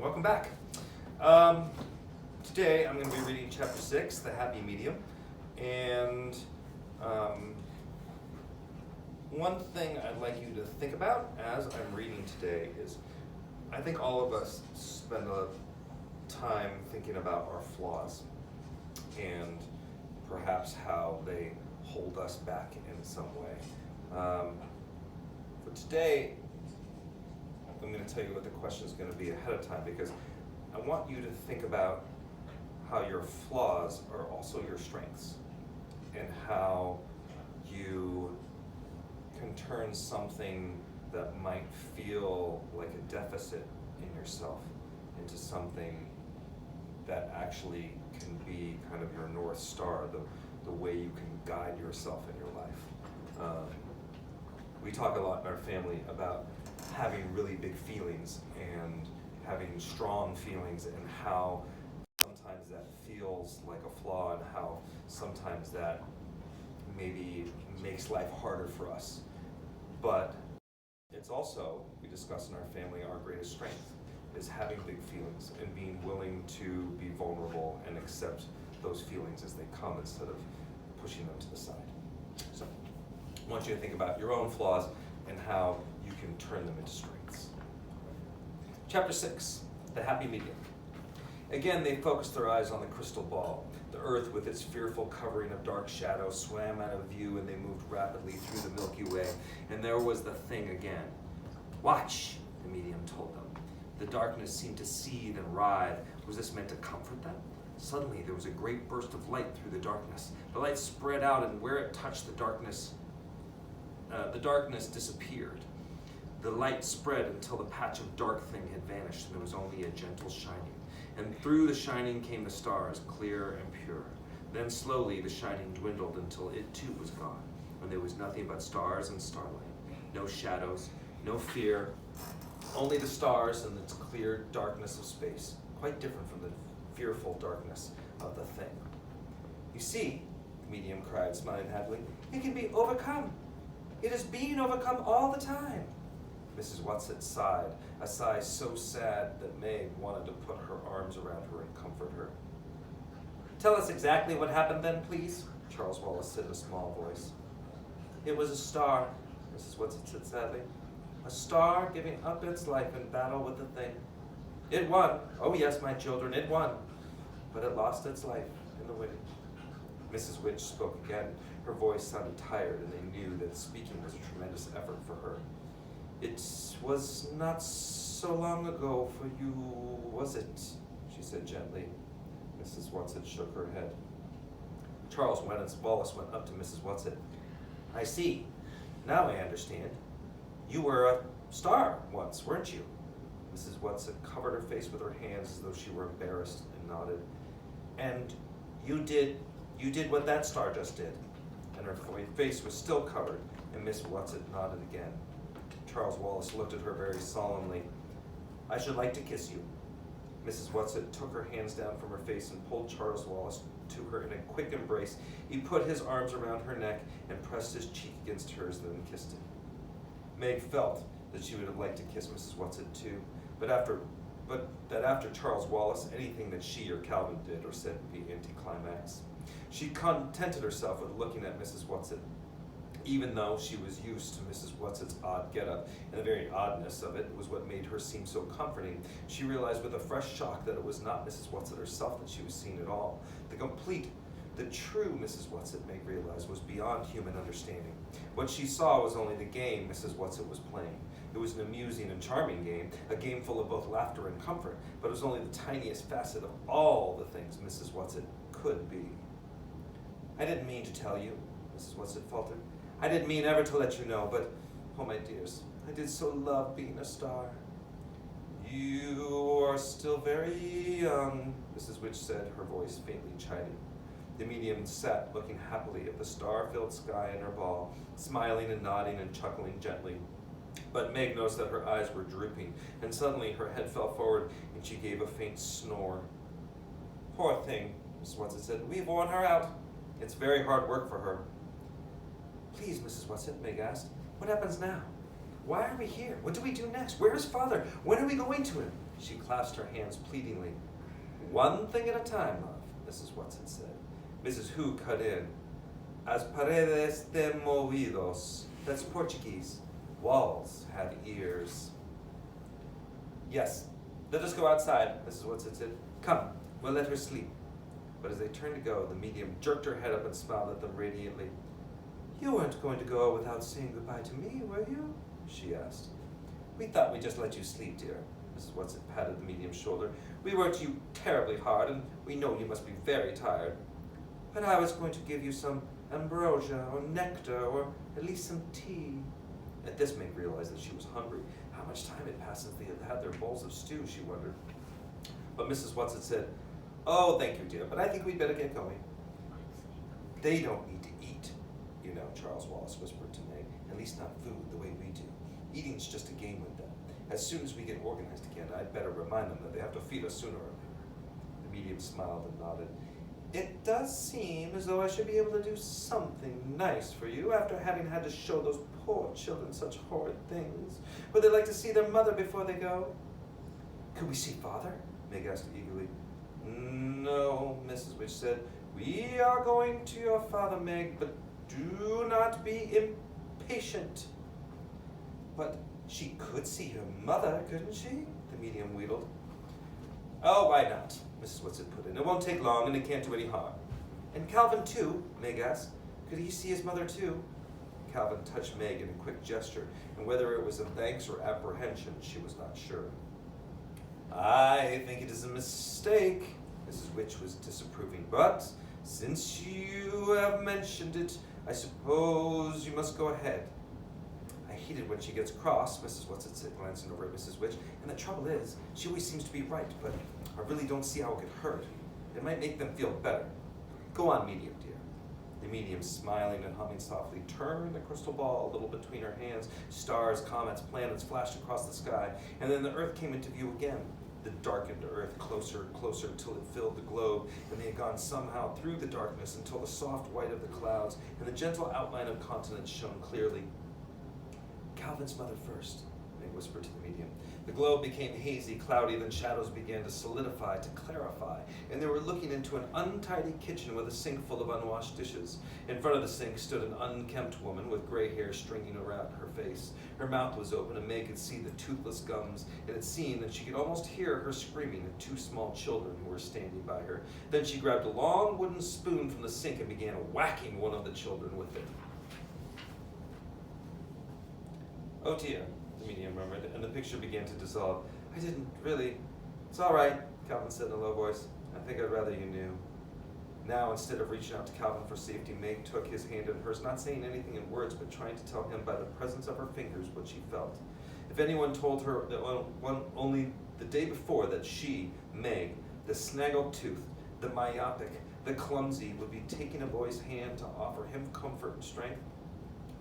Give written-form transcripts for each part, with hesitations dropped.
Welcome back. Today I'm going to be reading Chapter 6, The Happy Medium. And one thing I'd like you to think about as I'm reading today is I think all of us spend a time thinking about our flaws and perhaps how they hold us back in some way. For today, I'm going to tell you what the question is going to be ahead of time, because I want you to think about how your flaws are also your strengths and how you can turn something that might feel like a deficit in yourself into something that actually can be kind of your North Star, the way you can guide yourself in your life. We talk a lot in our family about having really big feelings and having strong feelings, and how sometimes that feels like a flaw, and how sometimes that maybe makes life harder for us. But it's also, we discuss in our family, our greatest strength is having big feelings and being willing to be vulnerable and accept those feelings as they come instead of pushing them to the side. So I want you to think about your own flaws and how you can turn them into strengths. Chapter 6, The Happy Medium. Again, they focused their eyes on the crystal ball. The earth, with its fearful covering of dark shadows, swam out of view, and they moved rapidly through the Milky Way. And there was the thing again. "Watch," the medium told them. The darkness seemed to seethe and writhe. Was this meant to comfort them? Suddenly, there was a great burst of light through the darkness. The light spread out, and where it touched the darkness disappeared. The light spread until the patch of dark thing had vanished, and there was only a gentle shining. And through the shining came the stars, clear and pure. Then slowly the shining dwindled until it too was gone, and there was nothing but stars and starlight. No shadows, no fear, only the stars and its clear darkness of space, quite different from the fearful darkness of the thing. "You see," the medium cried, smiling happily, "it can be overcome. It is being overcome all the time." Mrs. Whatsit sighed, a sigh so sad that Meg wanted to put her arms around her and comfort her. "Tell us exactly what happened then, please," Charles Wallace said in a small voice. "It was a star," Mrs. Whatsit said sadly. "A star giving up its life in battle with the thing. It won. Oh yes, my children, it won. But it lost its life in the winning." Mrs. Witch spoke again. Her voice sounded tired, and they knew that speaking was a tremendous effort for her. "It was not so long ago for you, was it?" she said gently. Mrs. Whatsit shook her head. Charles Wallace went up to Mrs. Whatsit. "I see. Now I understand. You were a star once, weren't you?" Mrs. Whatsit covered her face with her hands as though she were embarrassed, and nodded. "And you did what that star just did?" And her face was still covered, and Miss Whatsit nodded again. Charles Wallace looked at her very solemnly. "I should like to kiss you." Mrs. Whatsit took her hands down from her face and pulled Charles Wallace to her in a quick embrace. He put his arms around her neck and pressed his cheek against hers, then kissed it. Meg felt that she would have liked to kiss Mrs. Whatsit too, but that after Charles Wallace, anything that she or Calvin did or said would be anticlimax. She contented herself with looking at Mrs. Whatsit. Even though she was used to Mrs. Whatsit's odd get-up, and the very oddness of it was what made her seem so comforting, she realized with a fresh shock that it was not Mrs. Whatsit herself that she was seeing at all. The true Mrs. Whatsit, Meg realized, was beyond human understanding. What she saw was only the game Mrs. Whatsit was playing. It was an amusing and charming game, a game full of both laughter and comfort, but it was only the tiniest facet of all the things Mrs. Whatsit could be. "I didn't mean to tell you," Mrs. Whatsit faltered. "I didn't mean ever to let you know, but, oh my dears, I did so love being a star." "You are still very young," Mrs. Witch said, her voice faintly chiding. The medium sat looking happily at the star-filled sky and her ball, smiling and nodding and chuckling gently. But Meg noticed that her eyes were drooping, and suddenly her head fell forward, and she gave a faint snore. "Poor thing," Mrs. Whatsit said. "We've worn her out. It's very hard work for her." "Please, Mrs. Whatsit," Meg asked, "what happens now?" Why are we here? What do we do next? Where is Father? When are we going to him? She clasped her hands pleadingly. One thing at a time, love, Mrs. Watson said. Mrs. Who cut in. As paredes de movidos. That's Portuguese. Walls have ears. Yes, let us go outside, Mrs. Watson said. Come, we'll let her sleep. But as they turned to go, the medium jerked her head up and smiled at them radiantly. You weren't going to go without saying goodbye to me, were you? She asked. We thought we'd just let you sleep, dear. Mrs. Watson patted the medium's shoulder. We worked you terribly hard, and we know you must be very tired. But I was going to give you some ambrosia or nectar or at least some tea. At this, Meg realized that she was hungry. How much time had passed since they had had their bowls of stew, she wondered. But Mrs. Watson said, Oh, thank you, dear, but I think we'd better get going. They don't need to eat, you know, Charles Wallace whispered to Meg. At least not food the way we do. Eating's just a game with them. As soon as we get organized again, I'd better remind them that they have to feed us sooner or later. The medium smiled and nodded. It does seem as though I should be able to do something nice for you after having had to show those poor children such horrid things. Would they like to see their mother before they go? Could we see Father? Meg asked eagerly. No, Mrs. Witch said. We are going to your father, Meg, but do not be impatient. But she could see her mother, couldn't she? The medium wheedled. Oh, why not? Mrs. Watson put in. It won't take long, and it can't do any harm. And Calvin, too, Meg asked. Could he see his mother, too? Calvin touched Meg in a quick gesture, and whether it was of thanks or apprehension, she was not sure. I think it is a mistake, Mrs. Witch was disapproving, but since you have mentioned it, I suppose you must go ahead. I hate it when she gets cross, Mrs. Watson said, glancing over at Mrs. Witch, and the trouble is, she always seems to be right, but I really don't see how it could hurt. It might make them feel better. Go on, medium, dear. The medium, smiling and humming softly, turned the crystal ball a little between her hands. Stars, comets, planets flashed across the sky, and then the earth came into view again. The darkened earth closer and closer until it filled the globe, and they had gone somehow through the darkness until the soft white of the clouds and the gentle outline of continents shone clearly. Calvin's mother first, Meg whispered to the medium. The globe became hazy, cloudy, then shadows began to solidify, to clarify, and they were looking into an untidy kitchen with a sink full of unwashed dishes. In front of the sink stood an unkempt woman with gray hair stringing around her face. Her mouth was open, and Meg could see the toothless gums, and it seemed that she could almost hear her screaming at two small children who were standing by her. Then she grabbed a long wooden spoon from the sink and began whacking one of the children with it. Oh dear, the medium murmured, and the picture began to dissolve. I didn't really. It's all right, Calvin said in a low voice. I think I'd rather you knew. Now, instead of reaching out to Calvin for safety, Meg took his hand in hers, not saying anything in words, but trying to tell him by the presence of her fingers what she felt. If anyone told her that only the day before that she, Meg, the snaggle-toothed, the myopic, the clumsy, would be taking a boy's hand to offer him comfort and strength,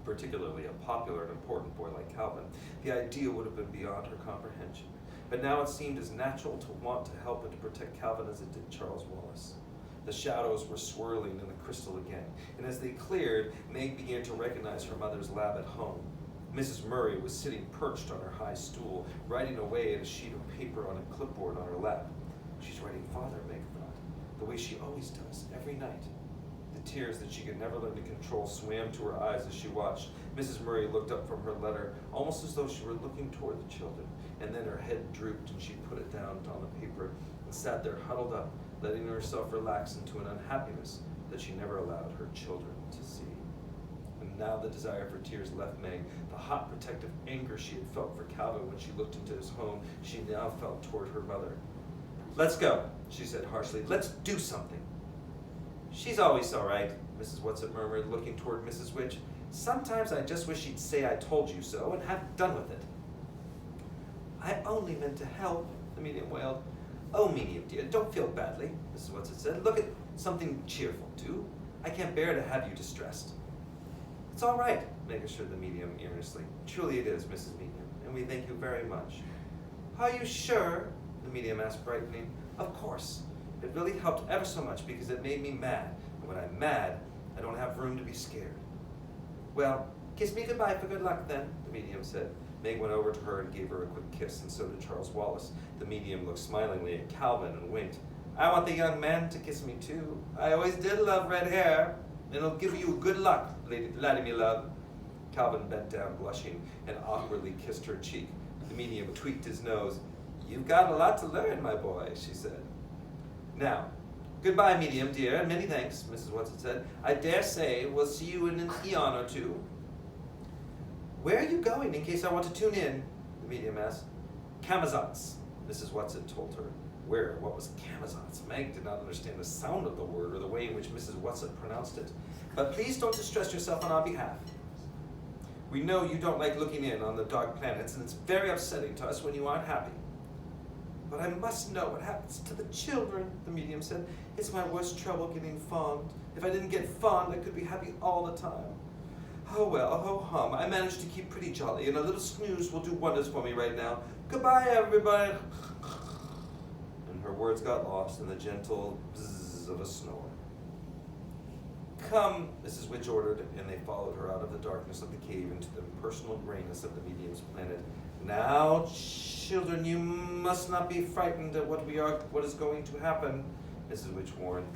particularly a popular and important boy like Calvin, the idea would have been beyond her comprehension. But now it seemed as natural to want to help and to protect Calvin as it did Charles Wallace. The shadows were swirling in the crystal again, and as they cleared, Meg began to recognize her mother's lab at home. Mrs. Murray was sitting perched on her high stool, writing away at a sheet of paper on a clipboard on her lap. She's writing Father, Meg thought, the way she always does, every night. The tears that she could never learn to control swam to her eyes as she watched. Mrs. Murray looked up from her letter, almost as though she were looking toward the children, and then her head drooped and she put it down on the paper and sat there huddled up, letting herself relax into an unhappiness that she never allowed her children to see. And now the desire for tears left Meg. The hot protective anger she had felt for Calvin when she looked into his home, she now felt toward her mother. Let's go, she said harshly. Let's do something. She's always all right, Mrs. Watson murmured, looking toward Mrs. Witch. Sometimes I just wish she'd say I told you so and have done with it. I only meant to help, the medium wailed. Oh, medium dear, don't feel badly, Mrs. Watson said. Look at something cheerful, do. I can't bear to have you distressed. It's all right, Meg assured the medium earnestly. Truly it is, Mrs. Medium, and we thank you very much. Are you sure? The medium asked, brightening. Of course. It really helped ever so much because it made me mad. And when I'm mad, I don't have room to be scared. Well, kiss me goodbye for good luck then, the medium said. Meg went over to her and gave her a quick kiss, and so did Charles Wallace. The medium looked smilingly at Calvin and winked. I want the young man to kiss me too. I always did love red hair, and it'll give you good luck, laddie me love. Calvin bent down, blushing, and awkwardly kissed her cheek. The medium tweaked his nose. You've got a lot to learn, my boy, she said. Now, goodbye, medium dear, and many thanks, Mrs. Watson said. I dare say we'll see you in an eon or two. Where are you going, in case I want to tune in? The medium asked. Camazotz, Mrs. Watson told her. Where? What was Camazotz? Meg did not understand the sound of the word or the way in which Mrs. Watson pronounced it. But please don't distress yourself on our behalf. We know you don't like looking in on the dark planets, and it's very upsetting to us when you aren't happy. But I must know what happens to the children, the medium said. It's my worst trouble getting fond. If I didn't get fond, I could be happy all the time. Oh well, ho hum, I managed to keep pretty jolly, and a little snooze will do wonders for me right now. Goodbye, everybody. And her words got lost in the gentle bzzz of a snore. Come, Mrs. Witch ordered, and they followed her out of the darkness of the cave into the impersonal grayness of the medium's planet. Now, children, you must not be frightened at what is going to happen, Mrs. Witch warned.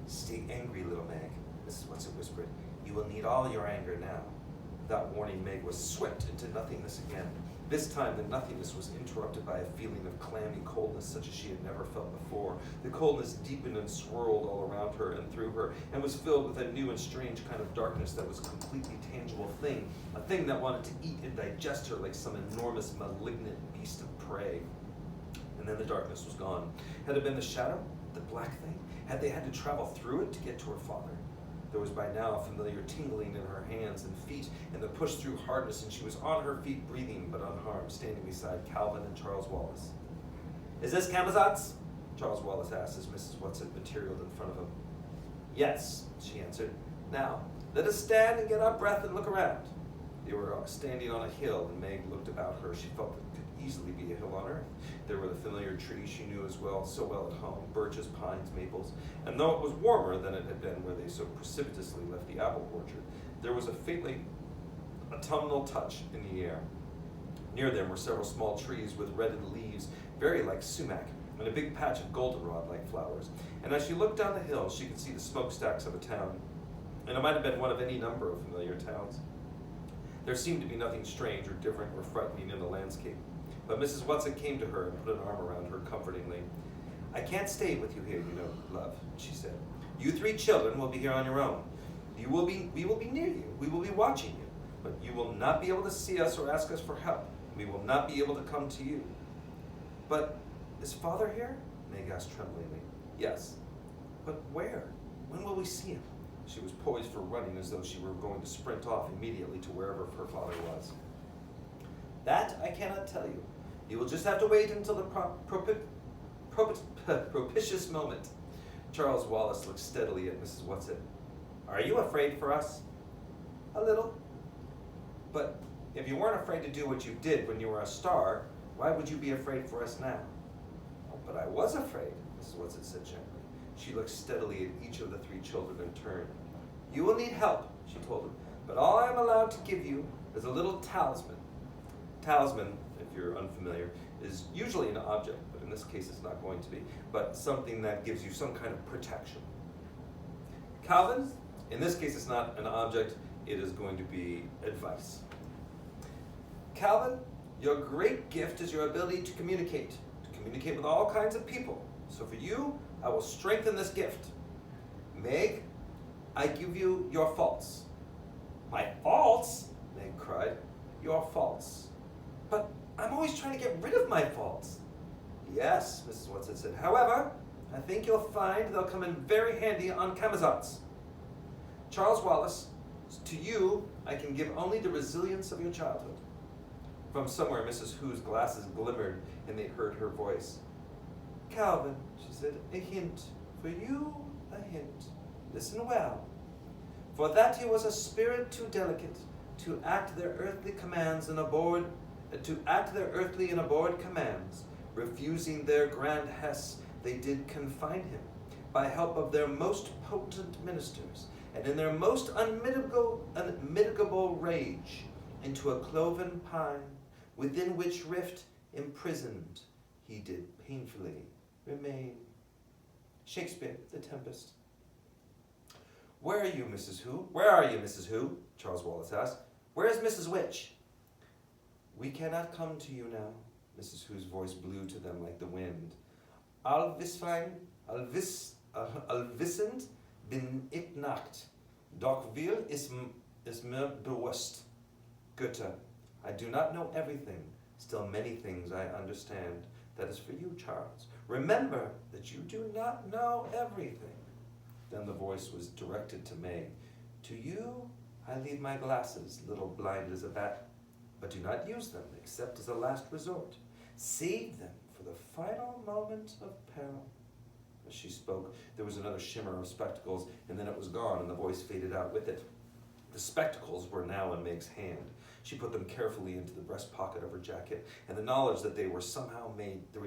Stay angry, little Meg, Mrs. Watson whispered. You will need all your anger now. Without warning, Meg was swept into nothingness again. This time, the nothingness was interrupted by a feeling of clammy coldness such as she had never felt before. The coldness deepened and swirled all around her and through her, and was filled with a new and strange kind of darkness that was a completely tangible thing, a thing that wanted to eat and digest her like some enormous, malignant beast of prey. And then the darkness was gone. Had it been the shadow, the black thing? Had they had to travel through it to get to her father? There was by now a familiar tingling in her hands and feet, and the push-through hardness, and she was on her feet, breathing but unharmed, standing beside Calvin and Charles Wallace. Is this Camazotz? Charles Wallace asked as Mrs. Watson materialed in front of him. Yes, she answered. Now, let us stand and get our breath and look around. They were standing on a hill, and Meg looked about her. She felt that it could easily be a hill on earth. There were the familiar trees she knew as well, so well at home, birches, pines, maples. And though it was warmer than it had been where they so precipitously left the apple orchard, there was a faintly autumnal touch in the air. Near them were several small trees with reddened leaves, very like sumac, and a big patch of goldenrod-like flowers. And as she looked down the hill, she could see the smokestacks of a town. And it might have been one of any number of familiar towns. There seemed to be nothing strange or different or frightening in the landscape. But Mrs. Watson came to her and put an arm around her comfortingly. I can't stay with you here, you know, love, she said. You three children will be here on your own. We will be near you. We will be watching you. But you will not be able to see us or ask us for help. We will not be able to come to you. But is Father here? Meg asked tremblingly. Yes. But where? When will we see him? She was poised for running as though she were going to sprint off immediately to wherever her father was. That I cannot tell you. You will just have to wait until the propitious moment. Charles Wallace looked steadily at Mrs. Watson. Are you afraid for us? A little. But if you weren't afraid to do what you did when you were a star, why would you be afraid for us now? Oh, but I was afraid, Mrs. Watson said gently. She looked steadily at each of the three children in turn. You will need help, she told them, but all I am allowed to give you is a little talisman. Talisman, if you're unfamiliar, is usually an object, but in this case it's not going to be, but something that gives you some kind of protection. Calvin, in this case it's not an object, it is going to be advice. Calvin, your great gift is your ability to communicate with all kinds of people. So for you, I will strengthen this gift. Meg, I give you your faults. My faults? Meg cried. Your faults. But I'm always trying to get rid of my faults. Yes, Mrs. Watson said. However, I think you'll find they'll come in very handy on Camazotz. Charles Wallace, to you, I can give only the resilience of your childhood. From somewhere, Mrs. Who's glasses glimmered, and they heard her voice. Calvin, she said, a hint. For you, a hint. Listen well. For that he was a spirit too delicate to act their earthly commands and abhorred commands, refusing their grand hests, they did confine him, by help of their most potent ministers, and in their most unmitigable rage, into a cloven pine, within which rift imprisoned he did painfully remain. Shakespeare, The Tempest. Where are you, Mrs. Who? Where are you, Mrs. Who? Charles Wallace asked. Where is Mrs. Witch? We cannot come to you now. Mrs. Who's voice blew to them like the wind. Allwissend bin ich nicht, doch will is mir bewusst. Goethe, I do not know everything, still many things I understand. That is for you, Charles. Remember that you do not know everything. Then the voice was directed to Meg. To you I leave my glasses, little blind as a bat, but do not use them except as a last resort. Save them for the final moment of peril. As she spoke, there was another shimmer of spectacles, and then it was gone, and the voice faded out with it. The spectacles were now in Meg's hand. She put them carefully into the breast pocket of her jacket, and the knowledge that we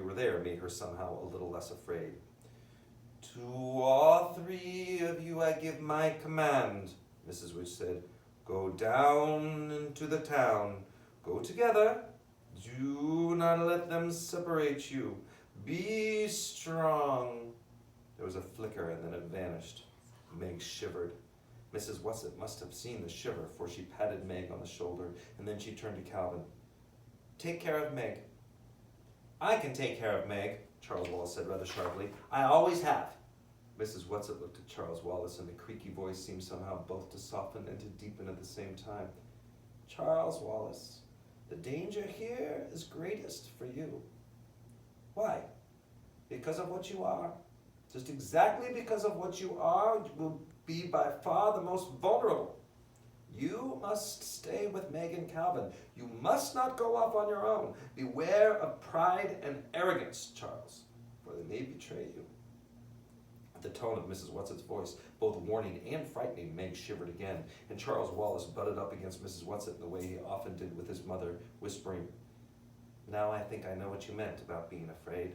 were there made her somehow a little less afraid. To all three of you I give my command, Mrs. Witch said. Go down into the town. Go together. Do not let them separate you. Be strong. There was a flicker and then it vanished. Meg shivered. Mrs. Whatsit must have seen the shiver, for she patted Meg on the shoulder, and then she turned to Calvin. Take care of Meg. I can take care of Meg, Charles Wallace said rather sharply. I always have. Mrs. Whatsit looked at Charles Wallace, and the creaky voice seemed somehow both to soften and to deepen at the same time. Charles Wallace, the danger here is greatest for you. Why? Because of what you are. Just exactly because of what you are, you will be by far the most vulnerable. You must stay with Meg and Calvin. You must not go off on your own. Beware of pride and arrogance, Charles, for they may betray you. At the tone of Mrs. Whatsit's voice, both warning and frightening, Meg shivered again, and Charles Wallace butted up against Mrs. Whatsit in the way he often did with his mother, whispering, Now I think I know what you meant about being afraid.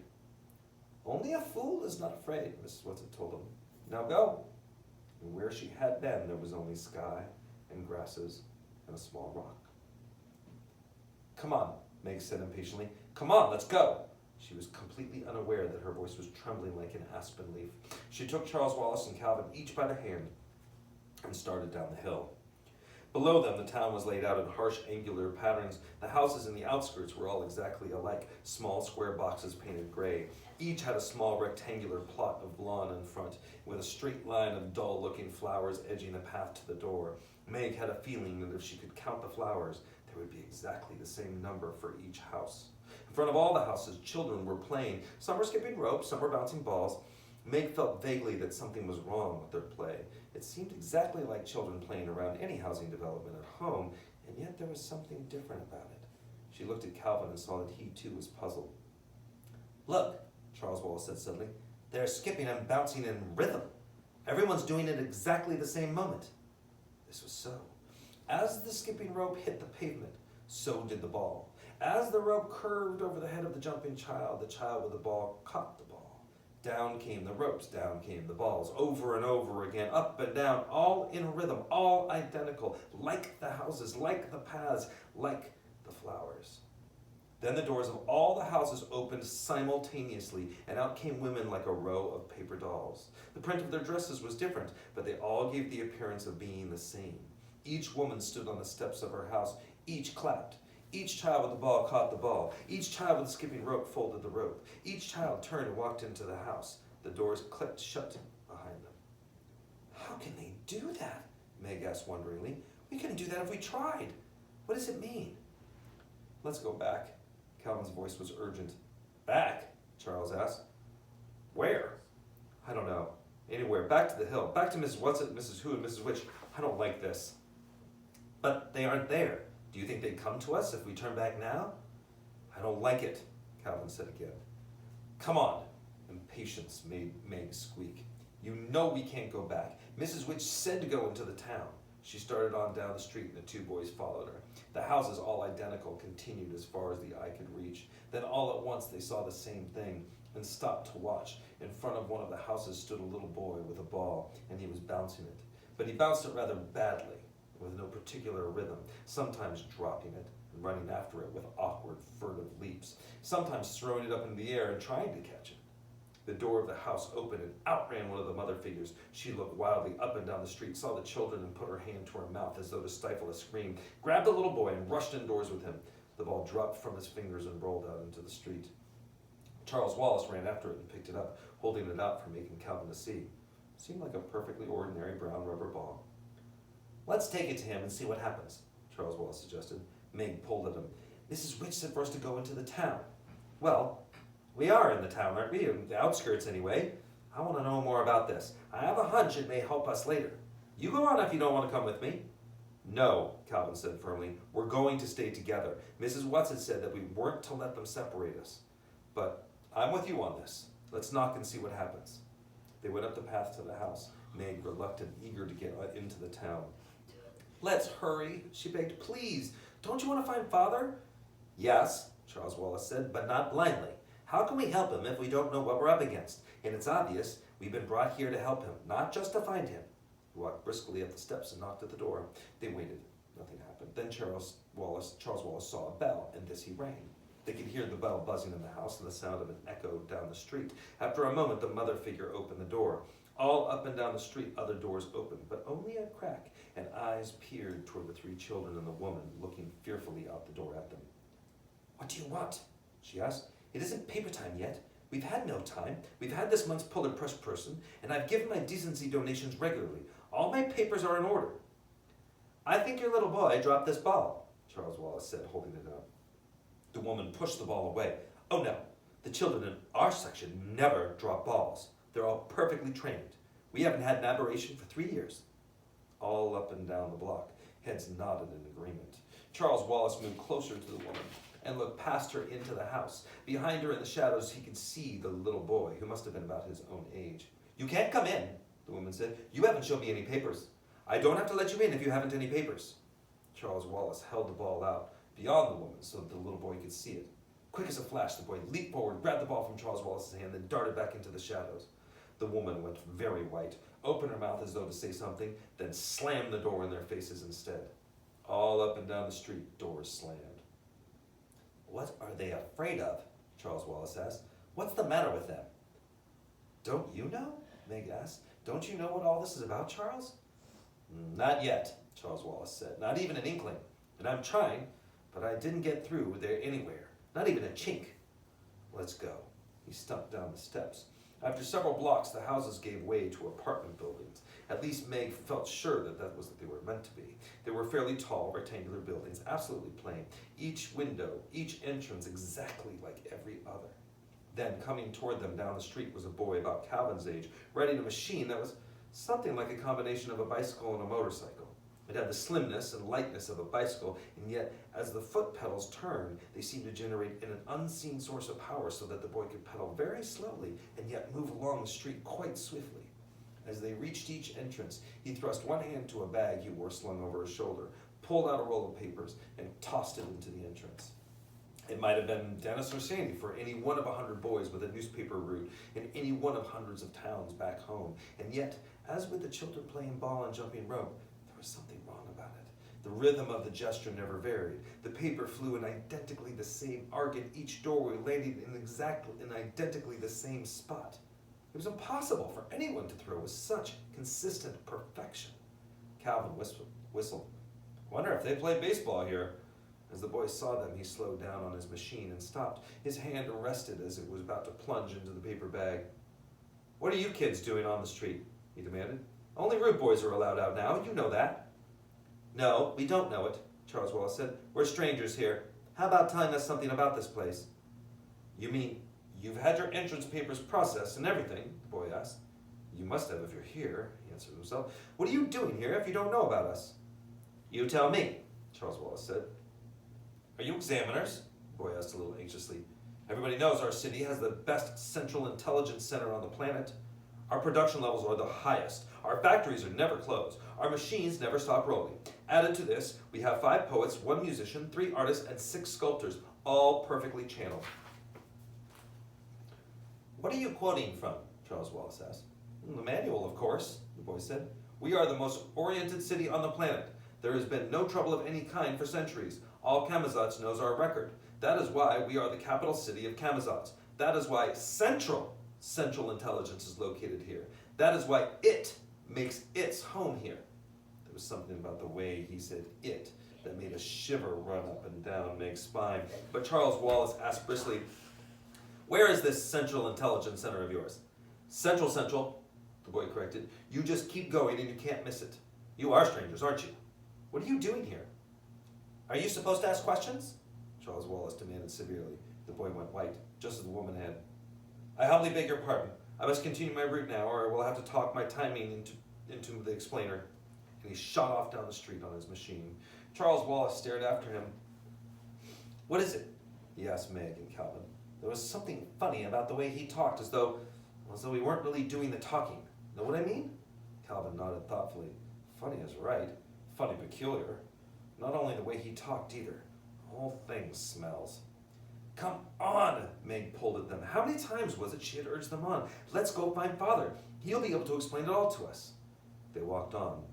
Only a fool is not afraid, Mrs. Whatsit told him. Now go. And where she had been, there was only sky and grasses and a small rock. Come on, Meg said impatiently. Come on, let's go. She was completely unaware that her voice was trembling like an aspen leaf. She took Charles Wallace and Calvin each by the hand and started down the hill. Below them, the town was laid out in harsh, angular patterns. The houses in the outskirts were all exactly alike, small square boxes painted gray. Each had a small rectangular plot of lawn in front, with a straight line of dull-looking flowers edging the path to the door. Meg had a feeling that if she could count the flowers, there would be exactly the same number for each house. In front of all the houses, children were playing. Some were skipping ropes, some were bouncing balls. Meg felt vaguely that something was wrong with their play. It seemed exactly like children playing around any housing development at home, and yet there was something different about it. She looked at Calvin and saw that he too was puzzled. Look, Charles Wallace said suddenly, they're skipping and bouncing in rhythm. Everyone's doing it at exactly the same moment. This was so. As the skipping rope hit the pavement, so did the ball. As the rope curved over the head of the jumping child, the child with the ball caught the ball. Down came the ropes, down came the balls, over and over again, up and down, all in rhythm, all identical, like the houses, like the paths, like the flowers. Then the doors of all the houses opened simultaneously, and out came women like a row of paper dolls. The print of their dresses was different, but they all gave the appearance of being the same. Each woman stood on the steps of her house, each clapped. Each child with the ball caught the ball. Each child with the skipping rope folded the rope. Each child turned and walked into the house. The doors clicked shut behind them. How can they do that? Meg asked wonderingly. We couldn't do that if we tried. What does it mean? Let's go back. Calvin's voice was urgent. Back? Charles asked. Where? I don't know. Anywhere. Back to the hill. Back to Mrs. Whatsit, Mrs. Who, and Mrs. Witch. I don't like this. But they aren't there. Do you think they'd come to us if we turn back now? I don't like it, Calvin said again. Come on. Impatience made Meg squeak. You know we can't go back. Mrs. Witch said to go into the town. She started on down the street and the two boys followed her. The houses, all identical, continued as far as the eye could reach. Then all at once they saw the same thing and stopped to watch. In front of one of the houses stood a little boy with a ball, and he was bouncing it. But he bounced it rather badly, with no particular rhythm, sometimes dropping it and running after it with awkward, furtive leaps, sometimes throwing it up in the air and trying to catch it. The door of the house opened and out ran one of the mother figures. She looked wildly up and down the street, saw the children and put her hand to her mouth as though to stifle a scream, grabbed the little boy and rushed indoors with him. The ball dropped from his fingers and rolled out into the street. Charles Wallace ran after it and picked it up, holding it out for making Calvin to see. It seemed like a perfectly ordinary brown rubber ball. "Let's take it to him and see what happens," Charles Wallace suggested. Meg pulled at him. "Mrs. Witch said for us to go into the town." "Well, we are in the town, aren't we? The outskirts, anyway. I want to know more about this. I have a hunch it may help us later. You go on if you don't want to come with me." "No," Calvin said firmly. "We're going to stay together. Mrs. Watts had said that we weren't to let them separate us. But I'm with you on this. Let's knock and see what happens." They went up the path to the house, Meg reluctant, eager to get into the town. "Let's hurry," she begged. "Please, don't you want to find Father?" "Yes," Charles Wallace said, "but not blindly. How can we help him if we don't know what we're up against? And it's obvious we've been brought here to help him, not just to find him." He walked briskly up the steps and knocked at the door. They waited. Nothing happened. Then Charles Wallace saw a bell, and this he rang. They could hear the bell buzzing in the house and the sound of it echoed down the street. After a moment, the mother figure opened the door. All up and down the street, other doors opened, but only a crack, and eyes peered toward the three children and the woman, looking fearfully out the door at them. "What do you want?" she asked. "It isn't paper time yet. We've had no time. We've had this month's Puller Press person, and I've given my decency donations regularly. All my papers are in order." "I think your little boy dropped this ball," Charles Wallace said, holding it out. The woman pushed the ball away. "Oh no, the children in our section never drop balls. They're all perfectly trained. We haven't had an aberration for 3 years." All up and down the block, heads nodded in agreement. Charles Wallace moved closer to the woman and looked past her into the house. Behind her in the shadows, he could see the little boy, who must have been about his own age. "You can't come in," the woman said. "You haven't shown me any papers. I don't have to let you in if you haven't any papers." Charles Wallace held the ball out beyond the woman so that the little boy could see it. Quick as a flash, the boy leaped forward, grabbed the ball from Charles Wallace's hand, then darted back into the shadows. The woman went very white, opened her mouth as though to say something, then slammed the door in their faces instead. All up and down the street, doors slammed. "What are they afraid of?" Charles Wallace asked. "What's the matter with them?" "Don't you know?" Meg asked. "Don't you know what all this is about, Charles?" "Not yet," Charles Wallace said. "Not even an inkling. And I'm trying, but I didn't get through there anywhere. Not even a chink." "Let's go." He stumped down the steps. After several blocks, the houses gave way to apartment buildings. At least Meg felt sure that that was what they were meant to be. They were fairly tall, rectangular buildings, absolutely plain. Each window, each entrance exactly like every other. Then, coming toward them down the street was a boy about Calvin's age, riding a machine that was something like a combination of a bicycle and a motorcycle. It had the slimness and lightness of a bicycle, and yet, as the foot pedals turned, they seemed to generate an unseen source of power so that the boy could pedal very slowly and yet move along the street quite swiftly. As they reached each entrance, he thrust one hand to a bag he wore slung over his shoulder, pulled out a roll of papers, and tossed it into the entrance. It might have been Dennis or Sandy for any one of 100 boys with a newspaper route in any one of hundreds of towns back home. And yet, as with the children playing ball and jumping rope, there was something wrong about it. The rhythm of the gesture never varied. The paper flew in identically the same arc, and each doorway landed in identically the same spot. It was impossible for anyone to throw with such consistent perfection. Calvin whistled. "Wonder if they play baseball here." As the boy saw them, he slowed down on his machine and stopped. His hand rested as it was about to plunge into the paper bag. "What are you kids doing on the street?" he demanded. "Only rude boys are allowed out now, you know that." "No, we don't know it," Charles Wallace said. "We're strangers here. How about telling us something about this place?" "You mean you've had your entrance papers processed and everything?" the boy asked. "You must have if you're here," he answered himself. "What are you doing here if you don't know about us?" "You tell me," Charles Wallace said. "Are you examiners?" the boy asked a little anxiously. "Everybody knows our city has the best central intelligence center on the planet. Our production levels are the highest. Our factories are never closed. Our machines never stop rolling. Added to this, we have 5 poets, 1 musician, 3 artists, and 6 sculptors, all perfectly channeled." "What are you quoting from?" Charles Wallace asked. "The manual, of course," the boy said. "We are the most oriented city on the planet. There has been no trouble of any kind for centuries. All Camazotz knows our record. That is why we are the capital city of Camazotz. That is why Central Intelligence is located here. That is why it makes its home here. There was something about the way he said it that made a shiver run up and down Meg's spine. But Charles Wallace asked briskly, where is this Central Intelligence Center of yours? Central, the boy corrected. You just keep going and you can't miss it. You are strangers, aren't you? What are you doing here? Are you supposed to ask questions? Charles Wallace demanded severely. The boy went white, just as the woman had. I humbly beg your pardon. I must continue my route now, or I will have to talk my timing into the explainer. And he shot off down the street on his machine. Charles Wallace stared after him. What is it? He asked Meg and Calvin. There was something funny about the way he talked, as though he weren't really doing the talking. Know what I mean? Calvin nodded thoughtfully. Funny is right. Funny peculiar. Not only the way he talked either. The whole thing smells. Come on, Meg pulled at them. How many times was it she had urged them on? Let's go find Father. He'll be able to explain it all to us. They walked on.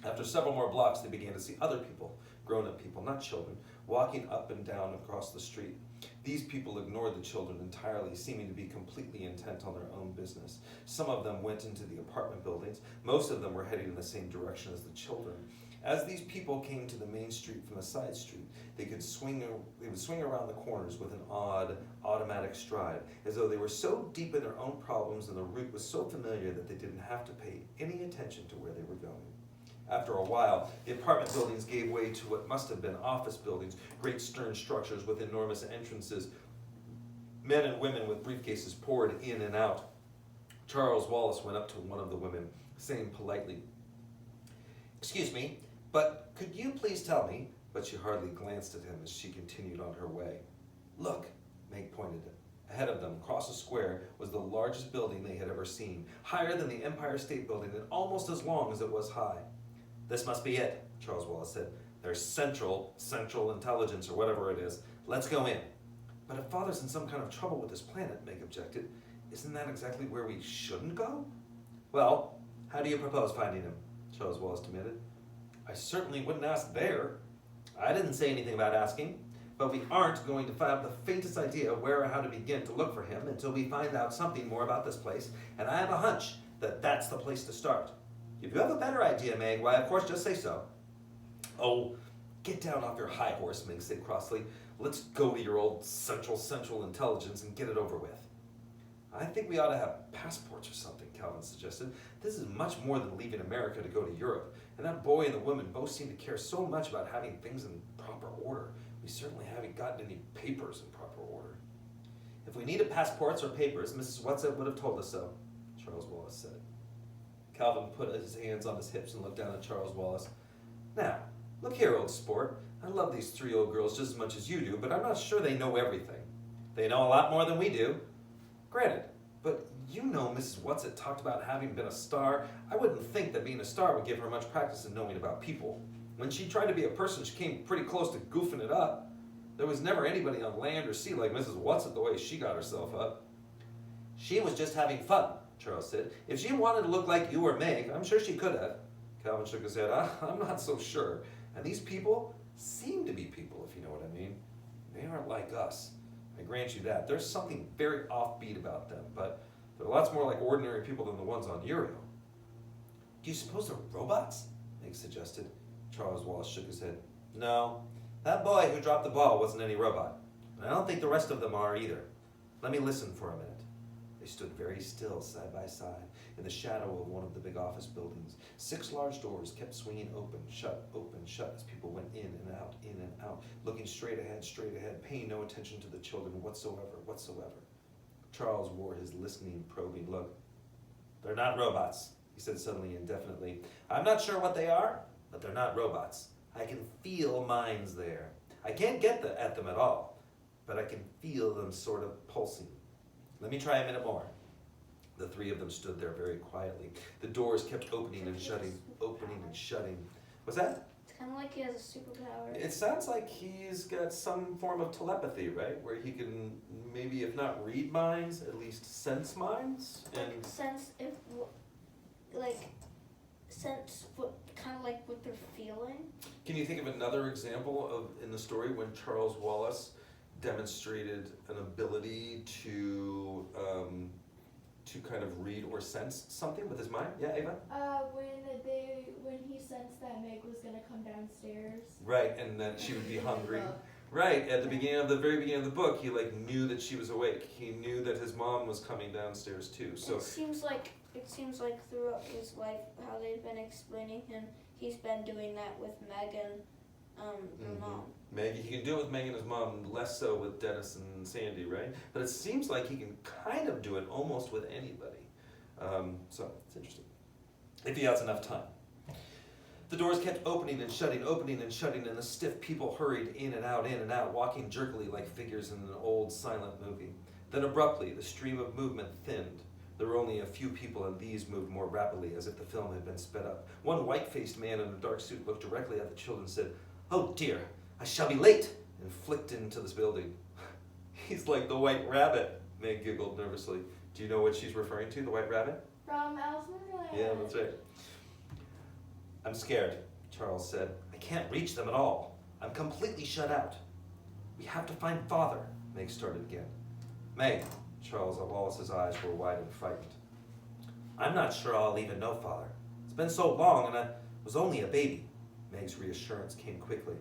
After several more blocks, they began to see other people, grown-up people, not children, walking up and down across the street. These people ignored the children entirely, seeming to be completely intent on their own business. Some of them went into the apartment buildings. Most of them were heading in the same direction as the children. As these people came to the main street from the side street, they would swing around the corners with an odd, automatic stride, as though they were so deep in their own problems and the route was so familiar that they didn't have to pay any attention to where they were going. After a while, the apartment buildings gave way to what must have been office buildings, great stern structures with enormous entrances. Men and women with briefcases poured in and out. Charles Wallace went up to one of the women, saying politely, "Excuse me, but could you please tell me?" But she hardly glanced at him as she continued on her way. "Look," Meg pointed. Ahead of them, across a square, was the largest building they had ever seen, higher than the Empire State Building and almost as long as it was high. "This must be it," Charles Wallace said. "There's Central Intelligence or whatever it is. Let's go in." "But if Father's in some kind of trouble with this planet," Meg objected, "isn't that exactly where we shouldn't go?" "Well, how do you propose finding him?" Charles Wallace demanded. "I certainly wouldn't ask there." "I didn't say anything about asking, but we aren't going to have the faintest idea where or how to begin to look for him until we find out something more about this place, and I have a hunch that that's the place to start. If you have a better idea, Meg, why, of course, just say so." "Oh, get down off your high horse," Meg said crossly. "Let's go to your old Central Intelligence and get it over with." "I think we ought to have passports or something," Calvin suggested. "This is much more than leaving America to go to Europe, and that boy and the woman both seem to care so much about having things in proper order. We certainly haven't gotten any papers in proper order." "If we needed passports or papers, Mrs. Whatsit would have told us so," Charles Wallace said. Calvin put his hands on his hips and looked down at Charles Wallace. "Now, look here, old sport. I love these three old girls just as much as you do, but I'm not sure they know everything. They know a lot more than we do. Granted, but you know Mrs. Whatsit talked about having been a star. I wouldn't think that being a star would give her much practice in knowing about people. When she tried to be a person, she came pretty close to goofing it up. There was never anybody on land or sea like Mrs. Whatsit the way she got herself up." "She was just having fun," Charles said. "If she wanted to look like you or Meg, I'm sure she could have." Calvin shook his head. I'm not so sure. And these people seem to be people, if you know what I mean. They aren't like us. I grant you that. There's something very offbeat about them, but they're lots more like ordinary people than the ones on Uriel." "Do you suppose they're robots?" Meg suggested. Charles Wallace shook his head. "No, that boy who dropped the ball wasn't any robot. And I don't think the rest of them are either. Let me listen for a minute." They stood very still, side by side, in the shadow of one of the big office buildings. 6 large doors kept swinging open, shut, as people went in and out, looking straight ahead, paying no attention to the children whatsoever. Charles wore his listening, probing look. "They're not robots," he said suddenly and definitely. "I'm not sure what they are, but they're not robots. I can feel minds there. I can't get at them at all, but I can feel them sort of pulsing. Let me try a minute more." The three of them stood there very quietly. The doors kept opening and shutting. What's that? It's kind of like he has a superpower. It sounds like he's got some form of telepathy, right? Where he can maybe, if not read minds, at least sense minds. Like sense what kind of like what they're feeling. Can you think of another example of in the story when Charles Wallace demonstrated an ability to kind of read or sense something with his mind? Yeah, Ava? When he sensed that Meg was gonna come downstairs. Right, and that she would be In the hungry. book. Right, at the very beginning of the book, he like knew that she was awake. He knew that his mom was coming downstairs too. So it seems like throughout his life, how they've been explaining him, he's been doing that with Megan, her mom. Maggie, he can do it with Meg and his mom, less so with Dennis and Sandy, right? But it seems like he can kind of do it almost with anybody. So it's interesting. If he has enough time. The doors kept opening and shutting, and the stiff people hurried in and out, walking jerkily like figures in an old silent movie. Then abruptly, the stream of movement thinned. There were only a few people, and these moved more rapidly, as if the film had been sped up. One white-faced man in a dark suit looked directly at the children and said, "Oh dear, I shall be late," and flicked into this building. "He's like the White Rabbit," Meg giggled nervously. Do you know what she's referring to, the White Rabbit? From Alice in Wonderland. Yeah, that's right. "I'm scared," Charles said. "I can't reach them at all. I'm completely shut out." "We have to find Father," Meg started again. "Meg," Charles Wallace's eyes were wide and frightened. "I'm not sure I'll even know Father. It's been so long and I was only a baby." Meg's reassurance came quickly.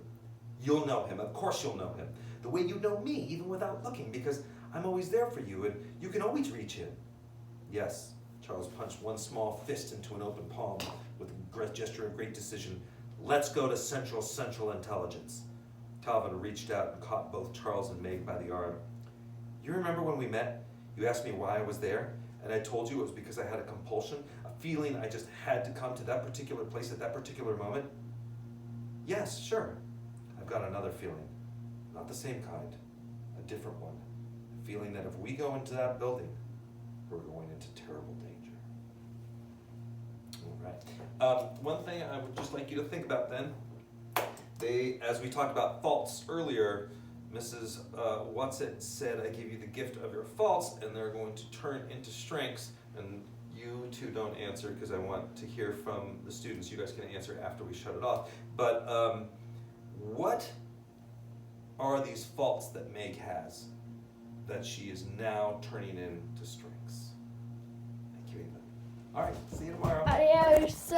"You'll know him, of course you'll know him. The way you know me, even without looking, because I'm always there for you and you can always reach him." "Yes," Charles punched one small fist into an open palm with a gesture of great decision. "Let's go to Central Intelligence." Calvin reached out and caught both Charles and Meg by the arm. "You remember when we met? You asked me why I was there, and I told you it was because I had a compulsion, a feeling I just had to come to that particular place at that particular moment?" "Yes, sure. I've got another feeling. Not the same kind. A different one. A feeling that if we go into that building, we're going into terrible danger." All right. One thing I would just like you to think about then, as we talked about faults earlier, Mrs. Watson said, "I give you the gift of your faults, and they're going to turn into strengths." And you two don't answer because I want to hear from the students. You guys can answer after we shut it off. But what are these faults that Meg has that she is now turning into strengths? Thank you, Ava. All right, see you tomorrow. Adios.